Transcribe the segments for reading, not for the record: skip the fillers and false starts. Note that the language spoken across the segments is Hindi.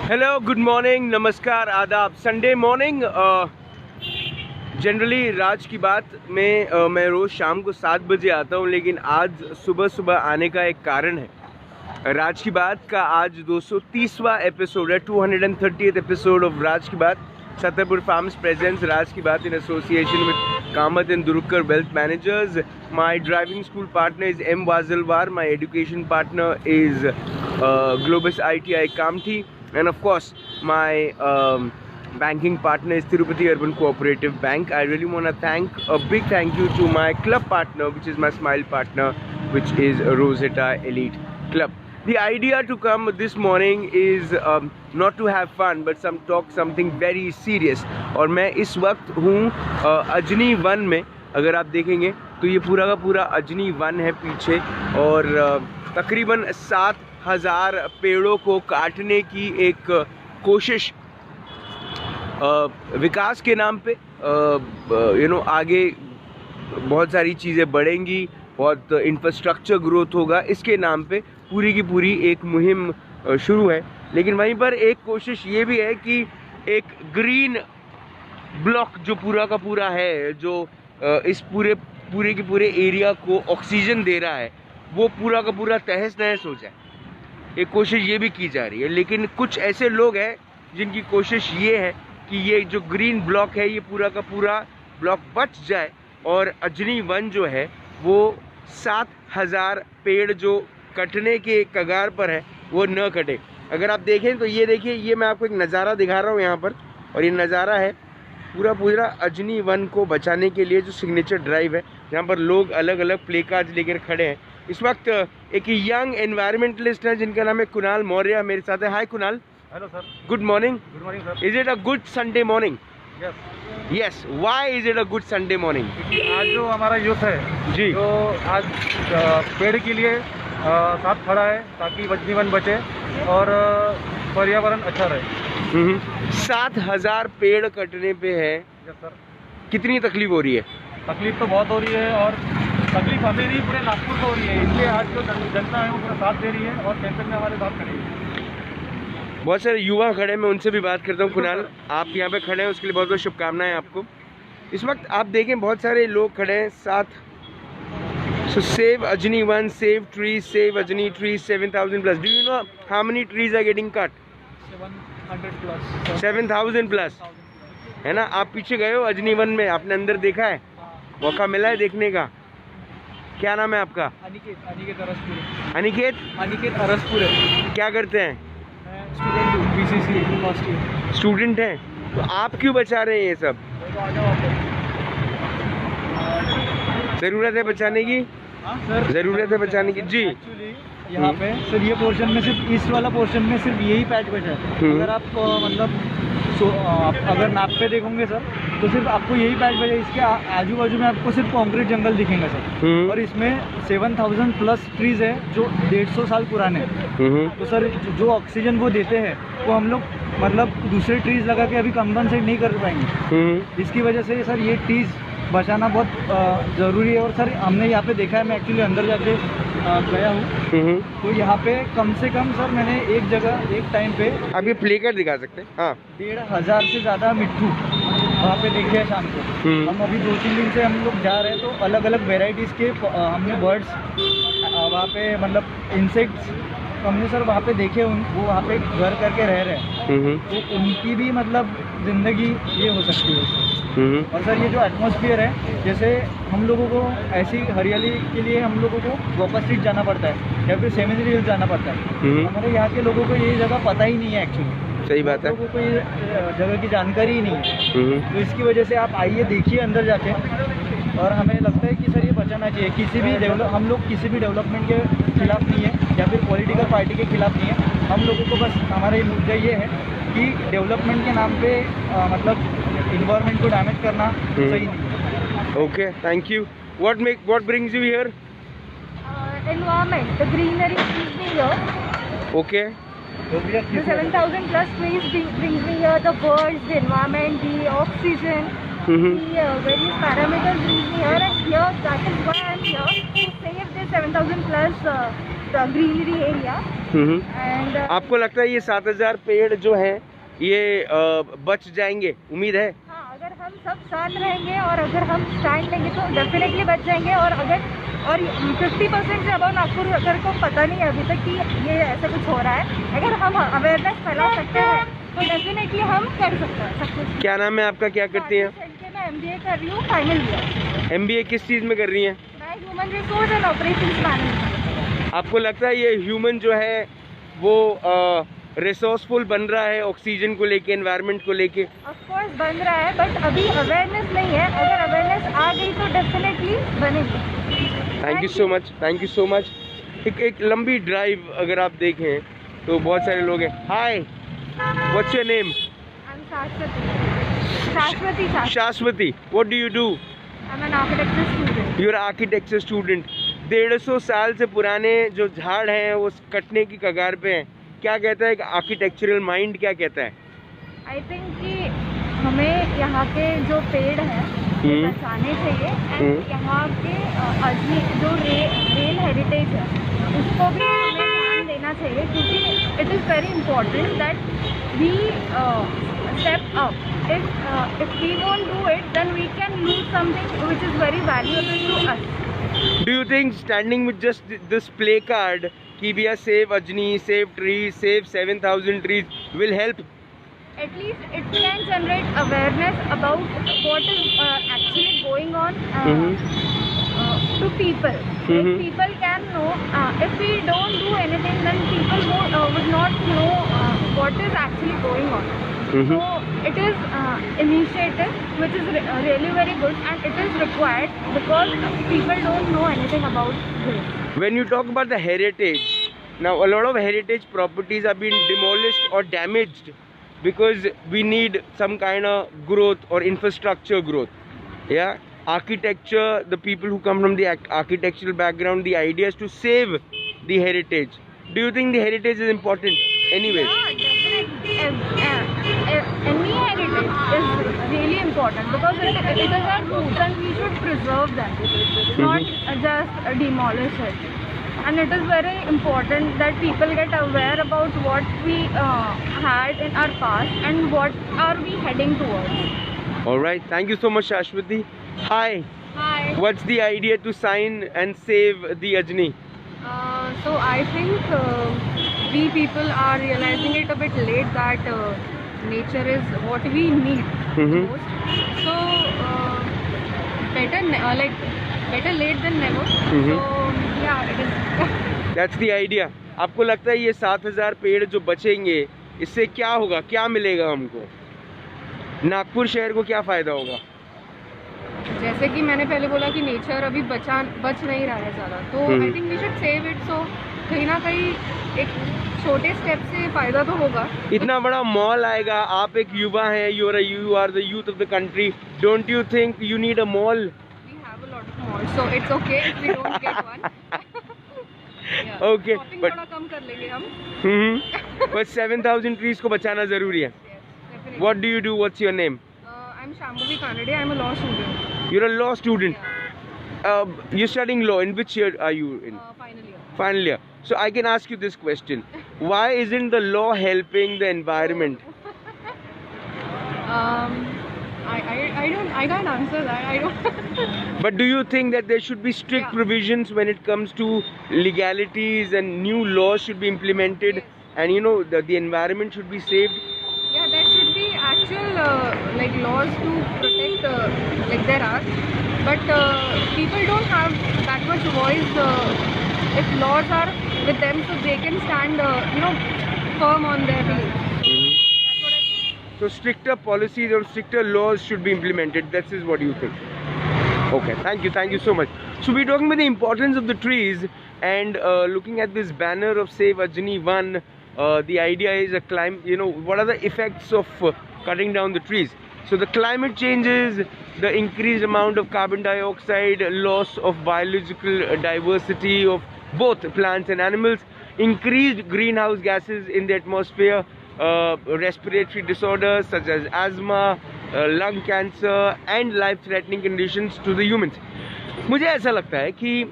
हेलो, गुड मॉर्निंग, नमस्कार, आदाब। Sunday morning. जनरली राज की बात में मैं रोज़ शाम को 7 बजे आता हूँ, लेकिन आज सुबह सुबह आने का एक कारण है। राज की बात का आज 230वां एपिसोड है, 230th एपिसोड ऑफ राज की बात। छतरपुर फार्म्स प्रेजेंट्स राज की बात in association with Kamat and Durukkar wealth managers. My driving school partner is M. Wazelwar. My education partner is Globus ITI Kamti. And of course, my banking partner is Tirupati Urban Cooperative Bank. I really want to thank a big thank you to my club partner, which is my smile partner, which is Rosetta Elite Club. The idea to come this morning is not to have fun, but something very serious. और मैं इस वक्त हूँ अजनी वन में। अगर आप देखेंगे तो ये पूरा का पूरा अजनी वन है पीछे, और तकरीबन 7,000 पेड़ों को काटने की एक कोशिश विकास के नाम पे। आगे बहुत सारी चीज़ें बढ़ेंगी, बहुत इंफ्रास्ट्रक्चर ग्रोथ होगा, इसके नाम पे पूरी की पूरी एक मुहिम शुरू है। लेकिन वहीं पर एक कोशिश ये भी है कि एक ग्रीन ब्लॉक जो पूरा का पूरा है, जो इस पूरे के पूरे एरिया को ऑक्सीजन दे रहा है, वो पूरा का पूरा तहस नहस हो जाए, एक कोशिश ये भी की जा रही है। लेकिन कुछ ऐसे लोग हैं जिनकी कोशिश ये है कि ये जो ग्रीन ब्लॉक है, ये पूरा का पूरा ब्लॉक बच जाए और अजनी वन जो है वो 7,000 पेड़ जो कटने के कगार पर है वो न कटे। अगर आप देखें तो ये देखिए, ये मैं आपको एक नज़ारा दिखा रहा हूँ यहाँ पर, और ये नज़ारा है पूरा अजनी वन को बचाने के लिए जो सिग्नेचर ड्राइव है, जहाँ पर लोग अलग अलग प्ले कार्ड लेकर खड़े हैं। इस वक्त एक यंग एनवायरमेंटलिस्ट है जिनका नाम है कुणाल मौर्य, मेरे साथ है। Hi Kunal. Hello sir. Good morning. Good morning sir. Is it a good Sunday morning? Yes. Why is it a good Sunday morning? आज जो हमारा यूथ है जी, जो आज पेड़ के लिए साथ खड़ा है ताकि अजनी वन बचे और पर्यावरण अच्छा रहे। 7,000 पेड़ कटने पे है। Yes sir. कितनी तकलीफ हो रही है? तकलीफ तो बहुत हो रही है, और तकलीफ हमें नहीं, पूरे नागपुर को हो रही है। इसलिए आज जो जनता है वो पूरा साथ दे रही है और कैंपेन में हमारे साथ खड़ी है। बहुत सारे युवा खड़े हैं, मैं उनसे भी बात करता हूँ। कुणाल, आप यहाँ पे खड़े हैं, उसके लिए बहुत बहुत शुभकामनाएं आपको। इस वक्त आप देखें बहुत सारे लोग खड़े हैं साथ। So save Ajni one, save trees, save Ajni trees, 7,000 plus. Do you know how many trees are getting cut? 700 plus। 7,000 plus, है ना? आप पीछे गए हो अजनी वन में, आपने अंदर देखा है, मौका मिला है देखने का? क्या नाम है आपका? अनिकेत अरसपुरे। अनिकेत अरसपुरे। क्या करते हैं? स्टूडेंट हूँ, BCC फर्स्ट ईयर स्टूडेंट हैं। तो आप क्यों बचा रहे हैं ये सब? ज़रूरत है बचाने की? सर, ज़रूरत है बचाने की जी। एक्चुअली यहाँ पे सर ये पोर्शन में सिर्फ ईस्ट वाला पोर्शन में सिर्फ यही पैच बचा है। अगर आप अगर मैप पे देखोगे सर तो सिर्फ आपको यही पैच बचा है। इसके आजू बाजू में आपको सिर्फ कॉन्क्रीट जंगल दिखेंगे सर, और इसमें 7,000 प्लस ट्रीज है जो 150 साल पुराने हैं। तो सर जो ऑक्सीजन वो देते हैं वो हम लोग दूसरे ट्रीज लगा के अभी कंपनसेट नहीं कर पाएंगे। इसकी वजह से सर ये ट्रीज बचाना बहुत ज़रूरी है। और सर हमने यहाँ पे देखा है, मैं एक्चुअली अंदर जाके गया हूँ, तो यहाँ पे कम से कम सर मैंने एक जगह एक टाइम पे, आप ये प्ले कर दिखा सकते हैं? हाँ। 1,500 से ज़्यादा मिट्टू वहाँ पे देखे हैं शाम को। हम अभी 2-3 दिन से हम लोग जा रहे हैं, तो अलग अलग वेराइटीज़ के हमने बर्ड्स वहाँ पे इंसेक्ट्स हमने सर वहाँ पे देखे। वो वहाँ पे घर करके रह रहे हैं, तो उनकी भी ज़िंदगी ये हो सकती है। और सर ये जो एटमॉस्फेयर है, जैसे हम लोगों को ऐसी हरियाली के लिए हम लोगों को वापस स्ट्रीट जाना पड़ता है या फिर सेमिनरी हिल जाना पड़ता है। हमारे यहाँ के लोगों को ये जगह पता ही नहीं है एक्चुअली। सही बात है। लोगों को ये जगह की जानकारी ही नहीं है। तो इसकी वजह से आप आइए, देखिए अंदर जाके। और हमें लगता है कि सर ये बचाना चाहिए। हम लोग किसी भी डेवलपमेंट के खिलाफ नहीं है या फिर पॉलिटिकल पार्टी के खिलाफ नहीं है। हम लोगों को बस हमारा ये मुद्दा ये है कि डेवलपमेंट के नाम पे इन्वायरमेंट को डैमेज करना सही नहीं है। Okay, thank you. What brings you here? Environment, the greenery brings me here. Okay. The 7,000 plus trees brings me here. The birds, the environment, the oxygen, the various parameters brings me here. And here, that is why I am here to save the 7,000 plus greenery area. And आपको लगता है ये 7000 पेड़ जो हैं ये बच जाएंगे? उम्मीद है? हाँ, अगर हम सब साथ रहेंगे और अगर हम स्टैंड लेंगे तो डेफिनेटली बच जाएंगे। और 50% से अब नागपुर अगर को पता नहीं है अभी तक कि ये ऐसा कुछ हो रहा है, अगर हम अवेयरनेस फैला सकते हैं तो डेफिनेटली हम कर सकते हैं सब कुछ। क्या नाम है आपका, क्या करती हैं? मैं MBA कर रही हूँ, फाइनल ईयर। MBA किस चीज़ में कर रही हैं? मैं human resource and operations management. आपको लगता है ये ह्यूमन जो है वो रिसोर्सफुल बन रहा है ऑक्सीजन को लेके, एनवायरनमेंट को लेके? ऑफ कोर्स बन रहा है, बट अभी अवेयरनेस नहीं है। अगर अवेयरनेस आ गई तो डेफिनेटली बनेगी। Thank you so much, thank you so much. एक लंबी ड्राइव अगर आप देखें तो बहुत सारे लोग हैं। Hi, what's your name? Shashwati. Shashwati, what do you do? I am an architecture student. You are architecture student. 150 साल से पुराने जो झाड़ हैं वो कटने की कगार पे हैं। क्या कहता है आर्किटेक्चरल माइंड, क्या कहता है? आई थिंक कि हमें यहाँ के जो पेड़ हैं बचाने चाहिए। एंड यहाँ के जो रेल हेरिटेज है उसको भी हमें ध्यान देना चाहिए, क्योंकि it is very important that we step up. If we won't do it, then we can lose something which is very valuable to us. Do you think standing with just this placard कि we are save Ajni, save trees, save 7000 trees will help? At least it can generate awareness about what is actually going on to people. Like people can know. If we don't do anything, then people would not know what is actually going on. So it is initiative which is really very good, and it is required because people don't know anything about this. When you talk about the heritage, now a lot of heritage properties have been demolished or damaged because we need some kind of growth or infrastructure growth. Yeah, architecture, the people who come from the architectural background, the idea is to save the heritage. Do you think the heritage is important anyways? Yeah, definitely. Any heritage is really important because it is our roots and we should preserve them, not just demolish it. And it is very important that people get aware about what we had in our past and what are we heading towards. All right, thank you so much, Shashwati. Hi. Hi. What's the idea to sign and save the Ajni? So I think we people are realizing it a bit late that nature is what we need most. So better late than never. So yeah, it is. That's the idea. आपको लगता है ये 7000 पेड़ जो बचेंगे इससे क्या होगा, क्या मिलेगा हमको? नागपुर शहर को क्या फ़ायदा होगा? जैसे कि मैंने पहले बोला कि नेचर अभी बच नहीं रहा है ज़्यादा, तो I think we should save it. So कहीं ना कहीं एक छोटे स्टेप से फ़ायदा तो होगा। इतना बड़ा मॉल आएगा, आप एक युवा हैं, you are the youth of the country, don't you think you need a mall? We have a lot of malls, so it's okay if we don't get one. Okay, but थोड़ा कम कर लेंगे हम। बट 7000 ट्रीज को बचाना ज़रूरी है। What do you do? What's your name? I'm Shambhavi Kanade. I'm a law student. You're a law student. Yeah. You're studying law. In which year are you in? Final year. Final year. So I can ask you this question: why isn't the law helping the environment? I can't answer that. I don't. But do you think that there should be strict provisions when it comes to legalities and new laws should be implemented, and you know the environment should be saved? Yeah, there should be actual like laws to protect like there are, but people don't have that much voice. If laws are with them, so they can stand firm on their beliefs. That's what I think. So stricter policies or stricter laws should be implemented. That is what you think. Okay, thank you so much. So we're talking about the importance of the trees and looking at this banner of Save Ajni 1. The idea is what are the effects of cutting down the trees? So the climate changes, the increased amount of carbon dioxide, loss of biological diversity of both plants and animals, increased greenhouse gases in the atmosphere, respiratory disorders such as asthma, lung cancer and life-threatening conditions to the humans. मुझे ऐसा लगता है कि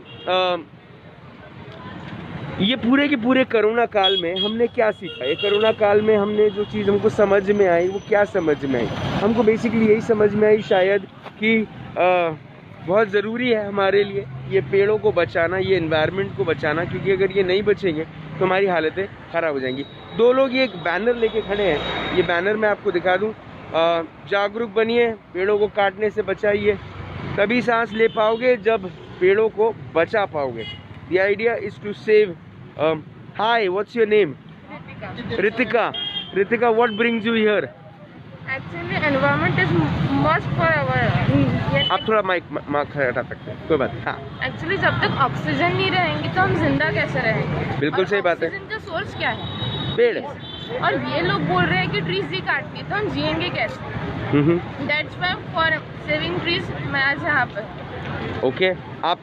ये पूरे के पूरे कोरोना काल में हमने क्या सीखा? ये कोरोना काल में हमने जो चीज़ हमको समझ में आई वो क्या समझ में आई? हमको बेसिकली यही समझ में आई शायद कि बहुत ज़रूरी है हमारे लिए ये पेड़ों को बचाना, ये एनवायरनमेंट को बचाना, क्योंकि अगर ये नहीं बचेंगे तो हमारी हालतें ख़राब हो जाएंगी। दो लोग ये एक बैनर लेके खड़े हैं, ये बैनर मैं आपको दिखा दूँ, जागरूक बनिए, पेड़ों को काटने से बचाइए, तभी सांस ले पाओगे जब पेड़ों को बचा पाओगे। The idea is to save. Hi, what's your name? Ritika. Ritika, what brings you here? Actually, environment is must for our. आप थोड़ा माइक हटा सकते हैं, कोई बात नहीं। हाँ, एक्चुअली जब तक ऑक्सीजन नहीं रहेंगी तो हम जिंदा कैसे रहेंगे? बिल्कुल सही बात है। ऑक्सीजन का सोर्स क्या है? पेड़। और ये लोग बोल रहे हैं कि ट्रीज ही काटनी है, तो हम जिएंगे कैसे? That's why for saving trees मैं आज यहाँ पे। ओके, आप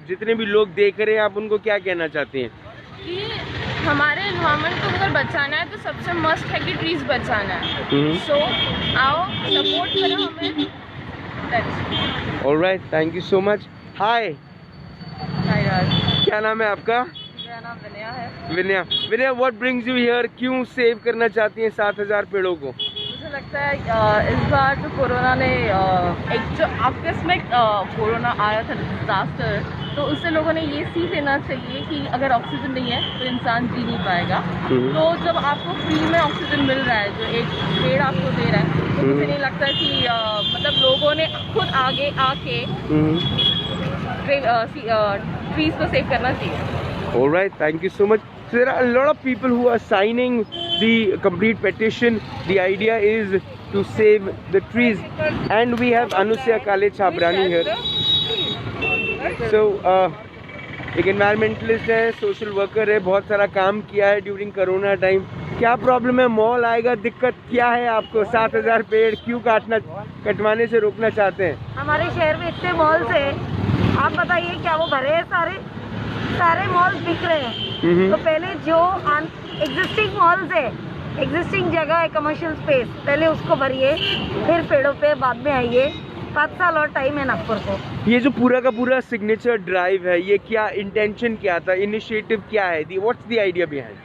जितने भी लोग देख रहे हैं, आप उनको क्या कहना चाहते हैं? कि हमारे एनवायरनमेंट को अगर बचाना है तो सबसे मस्ट है कि ट्रीज बचाना है। सो आओ सपोर्ट करो हमें। Alright, thank you so much. Hi, hi Raj, क्या नाम है आपका? मेरा नाम विनया है। Vinaya. Vinaya, what brings you here? क्यों सेव करना चाहती हैं 7000 पेड़ों को? मुझे लगता है इस बार जो कोरोना ने एक जो आकस्मिक कोरोना आया था डिजास्टर, तो उससे लोगों ने ये सीख लेना चाहिए कि अगर ऑक्सीजन नहीं है तो इंसान जी नहीं पाएगा। तो जब आपको फ्री में ऑक्सीजन मिल रहा है, जो एक पेड़ आपको दे रहा है, तो मुझे नहीं लगता कि मतलब लोगों ने खुद आगे आके ट्रीज को सेव करना चाहिए। Alright, thank you so much. So there are a lot of people who are signing the complete petition. The idea is to save the trees, and we have Anusya Kale Chabrani here. So एक environmentalist है, social worker है, बहुत सारा काम किया है during corona time. क्या प्रॉब्लम है? मॉल आएगा, दिक्कत क्या है आपको? 7000 पेड़ क्यों कटवाने से रोकना चाहते हैं? हमारे शहर में इतने मॉल्स हैं, आप बताइए क्या वो भरे हैं? सारे मॉल्स बिक रहे हैं। तो पहले जो एग्जिस्टिंग मॉल्स है, एग्जिस्टिंग जगह है, कमर्शियल स्पेस, पहले उसको भरिए, फिर पेड़ों पे बाद में आइए। 5 साल और टाइम है नागपुर को। ये जो पूरा का पूरा सिग्नेचर ड्राइव है, ये क्या इंटेंशन क्या था? इनिशिएटिव क्या है? What's the idea behind?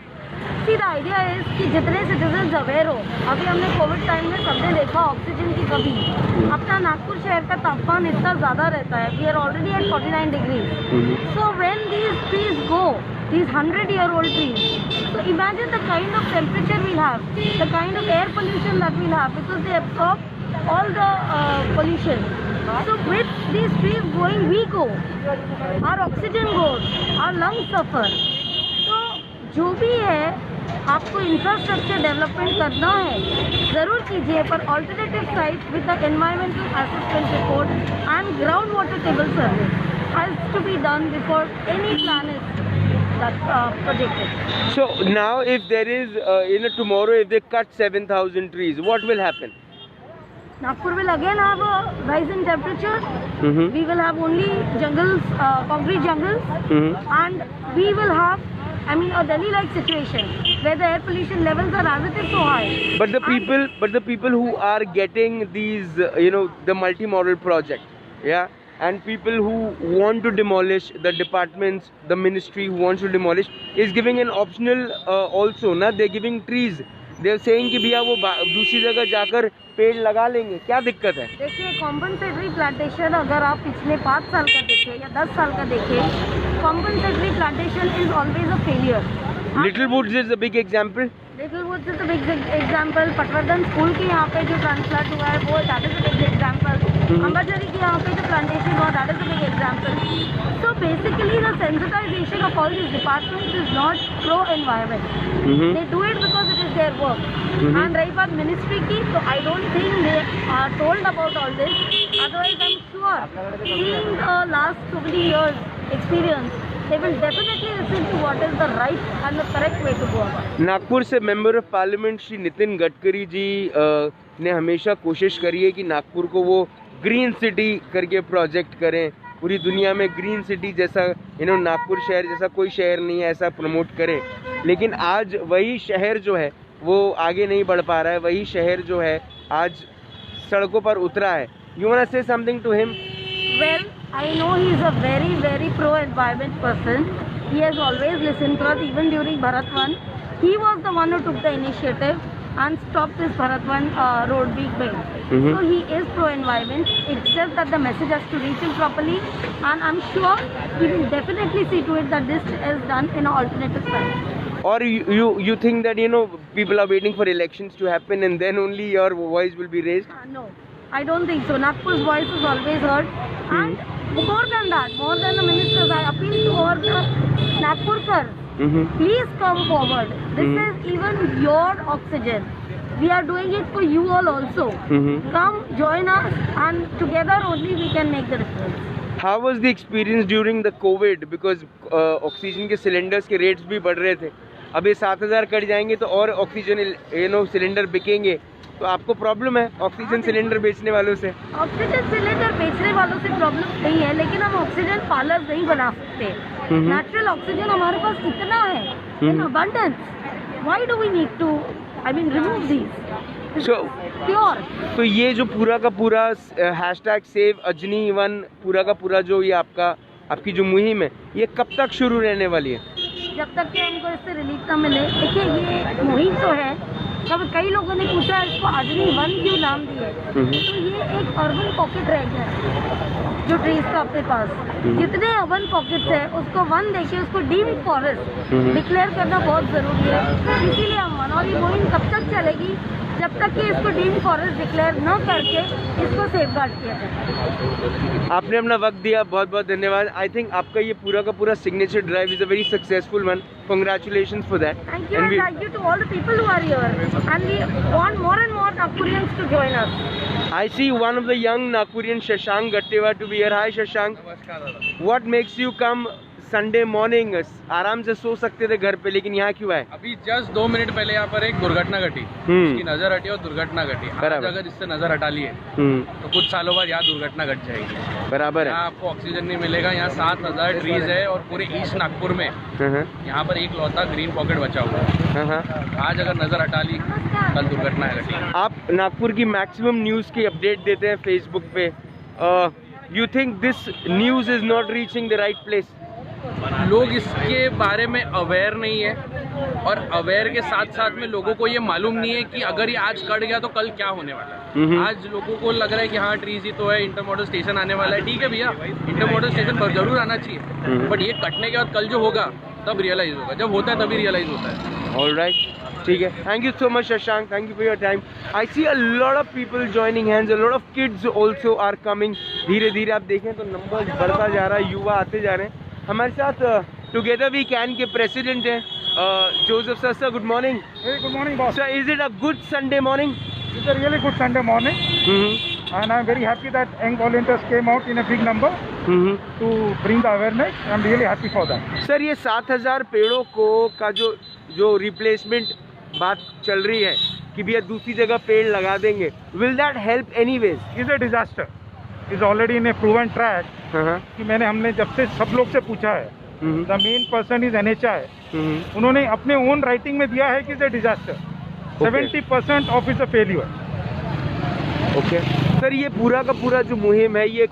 See the idea है कि जितने सिटीजन अवेयर हो, अभी हमने कोविड टाइम में सबने देखा ऑक्सीजन की कमी। अपना नागपुर शहर का तापमान इतना ज़्यादा रहता है, we are already at 49 degree. So when these trees go, these 100-year-old trees, so imagine the kind of temperature we'll have, the kind of air pollution that we'll have, because they absorb all the pollution. So with these trees going, we go, our oxygen goes, our lungs suffer. तो जो भी है, आपको इंफ्रास्ट्रक्चर डेवलपमेंट करना है, ज़रूर कीजिए, पर alternative site with the environmental assessment report and ground water table survey has to be done before any plan is projected. So now if there is tomorrow if they cut 7000 trees, what will happen? Nagpur will again have a rise in temperature. We will have only jungles, concrete jungles, and we will have, I mean, a Delhi-like situation where the air pollution levels are as it is so high. But the people who are getting these, the multi-model project, yeah, and people who want to demolish, the departments, the ministry who wants to demolish is giving an optional also, na, they're giving trees. They're saying कि भैया वो दूसरी जगह जाकर पेड़ लगा लेंगे, क्या दिक्कत है? देखिए, कॉम्पनसेटरी प्लांटेशन अगर आप पिछले 5 साल का देखें या 10 साल का देखें, compensatory plantation is always a failure. Little woods is a big example. Little woods is a big example. Patwardhan school के यहाँ पे जो ट्रांसप्लांट हुआ है वो that is a big example. Ambazari के यहाँ पे जो प्लांटेशन हुआ that is a big example. So basically the sensitisation of all this departments is not pro environment, they do it because it is their work. And रही बात मिनिस्ट्री की, तो I don't think they are told about all this, otherwise I am sure seeing the last 2 years experience they will definitely listen to what is the right and the correct way to go about. Nagpur से member of parliament Shri Nitin Gadkari ji ने हमेशा कोशिश करी है कि नागपुर को वो ग्रीन सिटी करके प्रोजेक्ट करें, पूरी दुनिया में ग्रीन सिटी जैसा नागपुर शहर जैसा कोई शहर नहीं है, ऐसा प्रमोट करें। लेकिन आज वही शहर जो है वो आगे नहीं बढ़ पा रहा है, वही शहर जो है आज सड़कों पर उतरा है। You want to say something to him? Well, I know he is a very, very pro-environment person. he has always listened to us. Even during Bharatvan, he was the one who took the initiative and stopped this Bharatvan road being built. So he is pro-environment. It's just that the message has to reach him properly, and I'm sure he will definitely see to it that this is done in an alternative side. Or you think that, you know, people are waiting for elections to happen and then only your voice will be raised? No, I don't think so. Nagpur's voice is always heard. And more than that, more than the ministers, I appeal to all the Nagpurkars. Please come forward. This is even your oxygen. We are doing it for you all also. Come, join us, and together only we can make the difference. How was the experience during the COVID? Because oxygen के सिलेंडर्स के रेट्स भी बढ़ रहे थे. अब ये 7,000 कट जाएंगे तो और ऑक्सीजन सिलेंडर बिकेंगे, तो आपको प्रॉब्लम है ऑक्सीजन सिलेंडर बेचने वालों से? ऑक्सीजन सिलेंडर बेचने वालों से प्रॉब्लम नहीं है, लेकिन हम ऑक्सीजन पार्लर नहीं बना सकते. नेचुरल ऑक्सीजन हमारे पास इतना है in abundance. Why do we need to remove this? So pure. तो ये जो पूरा का पूरा #SaveAjni1 पूरा का पूरा जो ये आपकी जो मुहिम है, ये कब तक शुरू रहने वाली है? जब तक कि हमको इससे रिलीफ ना मिले. देखिए, ये मुहिम जो है, तब कई लोगों ने पूछा इसको अजनी-1 क्यों नाम दिए. तो ये एक अर्बन पॉकेट रह गया है जो ट्रीज का अपने पास. जितने अर्बन पॉकेट्स है उसको 1 देके उसको डीम्ड फॉरेस्ट डिक्लेयर करना बहुत जरूरी है. इसीलिए हम और ये मुहिम तब तक चलेगी जब तक कि इसको डीम्ड फॉरेस्ट डिक्लेयर न करके इसको सेफगार्ड किया जाए. आपने अपना वक्त दिया, बहुत बहुत धन्यवाद. आई थिंक आपका ये पूरा का पूरा signature drive is a very successful one. Congratulations for that. Thank you, and thank you to all the people who are here, and we want more and more Nagpurians to join us. I see one of the young Nagpurian, Shashank Gattewa, to be here. Hi Shashank. नमस्कार. What makes you come Sunday morning? आराम से सो सकते थे घर पे, लेकिन यहाँ क्यों आए? अभी जस्ट 2 मिनट पहले यहाँ पर एक दुर्घटना घटी, उसकी नजर हटी और दुर्घटना घटी. आज अगर इससे नजर हटा लिए तो कुछ सालों बाद यहाँ दुर्घटना घट जाएगी. बराबर है. यहाँ आपको ऑक्सीजन नहीं मिलेगा. यहाँ 7,000 ट्रीज है और पूरे ईस्ट नागपुर में यहाँ पर एक लौता ग्रीन पॉकेट बचा हुआ है. आज अगर नजर हटा ली, कल दुर्घटना घटी. आप नागपुर की मैक्सिमम न्यूज की अपडेट देते हैं फेसबुक पे. You think this news is not reaching the right place? लोग इसके बारे में अवेयर नहीं है, और अवेयर के साथ साथ में लोगों को ये मालूम नहीं है कि अगर ये आज कट गया तो कल क्या होने वाला है. आज लोगों को लग रहा है कि हाँ ट्रीज ही तो है, इंटरमॉडल स्टेशन आने वाला है. ठीक है भैया, इंटरमॉडल स्टेशन जरूर आना चाहिए, बट ये कटने के बाद कल जो होगा तब रियलाइज होगा. जब होता है तभी रियलाइज होता है. ऑलराइट, ठीक है. Thank you so much Shashank, thank you for your time. I see a lot of people joining hands, a lot of kids also are coming. धीरे धीरे आप देखें तो नंबर बढ़ता जा रहा है, युवा आते जा रहे हैं. हमारे साथ टुगेदर वी कैन के प्रेसिडेंट हैं Joseph sir. Sir, good morning. Good morning, boss. Sir, is it a good Sunday morning? It's a really good Sunday morning, and I'm very happy that young volunteers came out in a big number to bring the awareness. I'm really happy for that. Sir, ये 7,000 पेड़ों का जो रिप्लेसमेंट बात चल रही है कि भैया दूसरी जगह पेड़ लगा देंगे, will that help anyways? It's a disaster. It's already in a proven track. कि हमने जब से सब लोग से पूछा है, the main person is NHI. उन्होंने अपने ओन राइटिंग में दिया है कि it's a disaster. 70% of is a failure. Okay sir, ये पूरा का पूरा जो मुहिम है, ये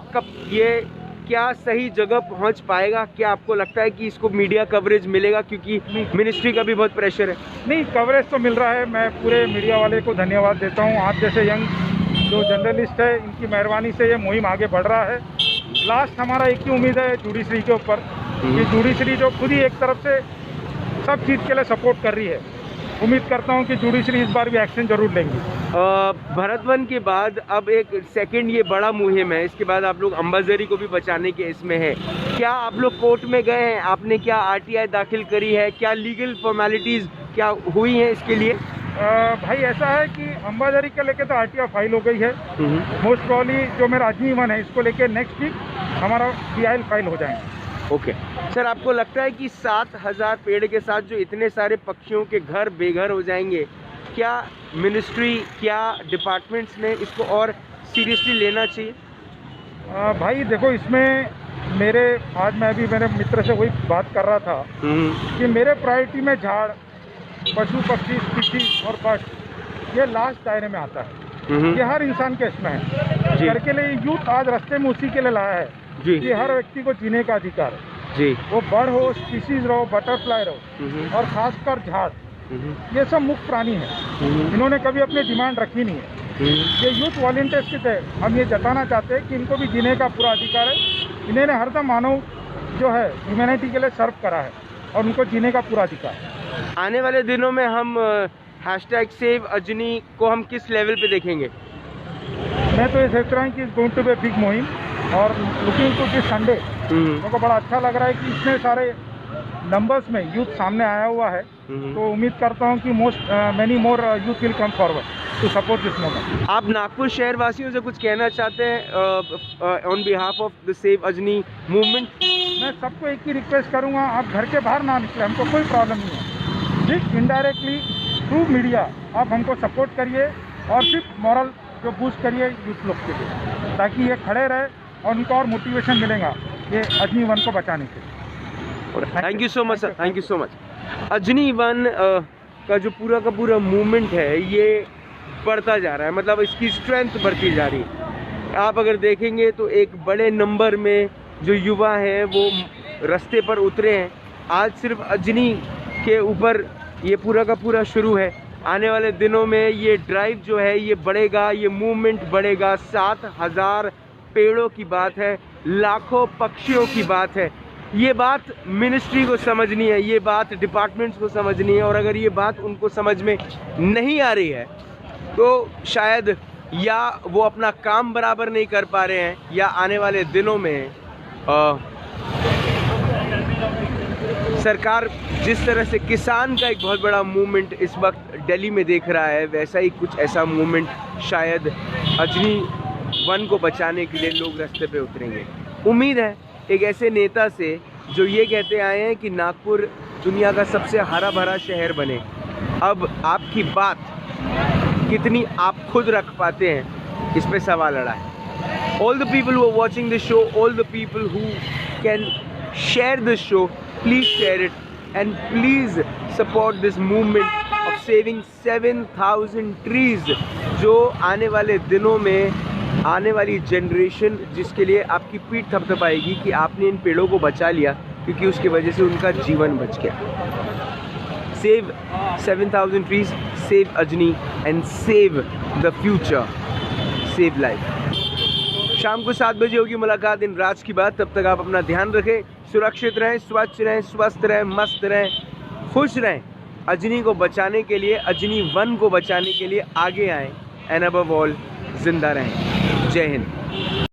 क्या सही जगह पहुंच पाएगा? क्या आपको लगता है कि इसको मीडिया कवरेज मिलेगा? क्योंकि मिनिस्ट्री का भी बहुत प्रेशर है. नहीं, कवरेज तो मिल रहा है. मैं पूरे मीडिया वाले को धन्यवाद देता हूँ. आप जैसे यंग जो जर्नलिस्ट है, इनकी मेहरबानी से ये मुहिम आगे बढ़ रहा है. लास्ट हमारा एक ही उम्मीद है जुडिशरी के ऊपर, कि जुडिशरी जो खुद ही एक तरफ से सब चीज़ के लिए सपोर्ट कर रही है. उम्मीद करता हूं कि जुडिशरी इस बार भी एक्शन जरूर लेंगी. भरतवन के बाद अब एक सेकंड ये बड़ा मुहिम है. इसके बाद आप लोग अंबाझरी को भी बचाने के इसमें है. क्या आप लोग कोर्ट में गए हैं? आपने क्या RTI दाखिल करी है? क्या लीगल फॉर्मेलिटीज़ क्या हुई हैं इसके लिए? भाई ऐसा है कि अंबाझरी के लेके तो RTI फाइल हो गई है. मोस्ट प्रॉब्ली जो मेरा अजनी-1 है, इसको लेके नेक्स्ट वीक हमारा PIL फाइल हो जाएंगे. ओके सर, आपको लगता है कि 7,000 पेड़ के साथ जो इतने सारे पक्षियों के घर बेघर हो जाएंगे, क्या मिनिस्ट्री, क्या डिपार्टमेंट्स ने इसको और सीरियसली लेना चाहिए? भाई देखो, इसमें आज मैं अभी मेरे मित्र से वही बात कर रहा था कि मेरे प्रायोरिटी में झाड़, पशु पक्षी, स्पीशीज और बर्ड ये लास्ट दायरे में आता है. ये हर इंसान के इसमें है. घर के लिए यूथ आज रास्ते में उसी के लिए लाया है कि हर व्यक्ति को जीने का अधिकार है. जी। वो बर्ड हो, स्पीसीज रहो, बटरफ्लाई रहो, और खासकर झाड़, ये सब मुख्य प्राणी है। इन्होंने कभी अपनी डिमांड रखी नहीं है। ये यूथ वॉलंटियर्स के तहत हम ये जताना चाहते हैं कि इनको भी जीने का पूरा अधिकार है। इन्होंने हरदम मानव जो है ह्यूमैनिटी के लिए सर्व करा है और उनको जीने का पूरा अधिकार है। आने वाले दिनों में हम हैशटैग सेव अजनी को हम किस लेवल पे देखेंगे? मैं तो ये सोच रहा हूँ कि गोइंग टू बी बिग मुहिम, और लुकिंग टू दिस संडे मेरे को बड़ा अच्छा लग रहा है कि इतने सारे नंबर्स में यूथ सामने आया हुआ है। तो उम्मीद करता हूँ कि many more youth will come forward to support this movement. आप नागपुर शहर वासियों से कुछ कहना चाहते हैं on behalf of the save Ajni movement? मैं सबको एक ही रिक्वेस्ट करूँगा, आप घर के बाहर ना निकले, हमको कोई प्रॉब्लम नहीं है। सिर्फ इनडायरेक्टली थ्रू मीडिया आप हमको सपोर्ट करिए और सिर्फ मॉरल जो बूस्ट करिए यूथ लोग के लिए, ताकि ये खड़े रहे और उनको और मोटिवेशन मिलेगा ये अजनी वन को बचाने के लिए। Thank you so much sir, thank you so much. Ajni one का जो पूरा का पूरा मूवमेंट है ये बढ़ता जा रहा है, मतलब इसकी स्ट्रेंथ बढ़ती जा रही है। आप अगर देखेंगे तो एक बड़े नंबर में जो युवा हैं वो रास्ते पर उतरे हैं। आज सिर्फ अजनी के ऊपर ये पूरा का पूरा शुरू है। आने वाले दिनों में ये ड्राइव जो है ये बढ़ेगा, ये मूवमेंट बढ़ेगा। 7,000 पेड़ों की बात है, लाखों पक्षियों की बात है। ये बात मिनिस्ट्री को समझनी है, ये बात डिपार्टमेंट्स को समझनी है, और अगर ये बात उनको समझ में नहीं आ रही है तो शायद या वो अपना काम बराबर नहीं कर पा रहे हैं, या आने वाले दिनों में सरकार जिस तरह से किसान का एक बहुत बड़ा मूवमेंट इस वक्त दिल्ली में देख रहा है, वैसा ही कुछ ऐसा मूवमेंट शायद अजनी वन को बचाने के लिए लोग रास्ते पे उतरेंगे। उम्मीद है एक ऐसे नेता से जो ये कहते आए हैं कि नागपुर दुनिया का सबसे हरा भरा शहर बने। अब आपकी बात कितनी आप खुद रख पाते हैं, इस पे सवाल अड़ा है। All the people who are watching this show, all the people who can share this show, please share it and please support this movement of saving 7,000 trees, जो आने वाले दिनों में आने वाली जनरेशन जिसके लिए आपकी पीठ थपथपाएगी कि आपने इन पेड़ों को बचा लिया, क्योंकि उसकी वजह से उनका जीवन बच गया। Save 7,000 trees, save Ajni and save the future, save life. शाम को 7 बजे होगी मुलाकात इन राज की बात। तब तक आप अपना ध्यान रखें, सुरक्षित रहें, स्वच्छ रहें, स्वस्थ रहें, मस्त रहें, खुश रहें। अजनी को बचाने के लिए, अजनी वन को बचाने के लिए आगे आएँ, एंड अबव ऑल जिंदा रहें। जय हिंद।